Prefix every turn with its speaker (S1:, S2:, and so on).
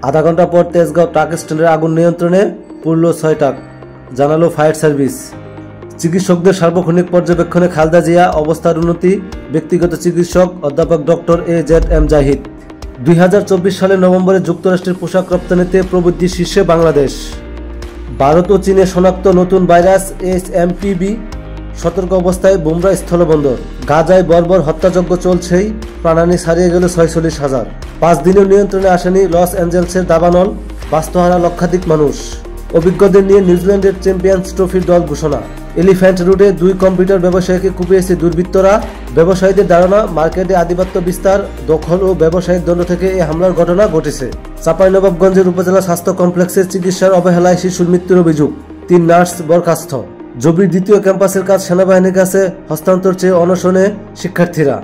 S1: আধা ঘন্টা পর তেজগাঁও ট্রাক স্ট্যান্ডের আগুন নিয়ন্ত্রণে পড়ল 6 ট্রাক, জানালো ফায়ার সার্ভিস। চিকিৎসকদের সার্বক্ষণিক পর্যবেক্ষণে খালেদা জিয়া অবস্থার উন্নতি, ব্যক্তিগত চিকিৎসক অধ্যাপক ডক্টর AZM জাহিদ। 2024 সালের নভেম্বরে যুক্তরাষ্ট্রের পোশাক রপ্তানিতে প্রবৃদ্ধি শীর্ষে বাংলাদেশ। ভারত ও চীনে শনাক্ত নতুন ভাইরাস HMPV, সতর্ক অবস্থায় বুমরা স্থলবন্দর। গাজায় বর্বর হত্যাযজ্ঞ চলছেই, প্রাণহানি ছাড়িয়ে গেল 46,000। 5 দিনেও নিয়ন্ত্রণে আসেনি লস অ্যাঞ্জেলসের দাবানল, বাস্তুহারা লক্ষাধিক মানুষ। অভিজ্ঞদের নিয়ে নিউজিল্যান্ডের চ্যাম্পিয়ন্স ট্রফির দল ঘোষণা। এলিফ্যান্ট রোডে 2 কম্পিউটার ব্যবসায়ীকে কুপিয়েছে দুর্বৃত্তরা। ব্যবসায়ীদের ধারণা মার্কেটে আধিপত্য বিস্তার, দখল ও ব্যবসায়িক দণ্ড থেকে এই হামলার ঘটনা ঘটেছে। চাঁপাইনবাবগঞ্জের উপজেলা স্বাস্থ্য কমপ্লেক্সের চিকিৎসার অবহেলায় শিশুর মৃত্যুর অভিযোগ, 3 নার্স বরখাস্ত। জবির দ্বিতীয় ক্যাম্পাসের কাজ সেনাবাহিনীর কাছে হস্তান্তর চেয়ে অনশনে শিক্ষার্থীরা।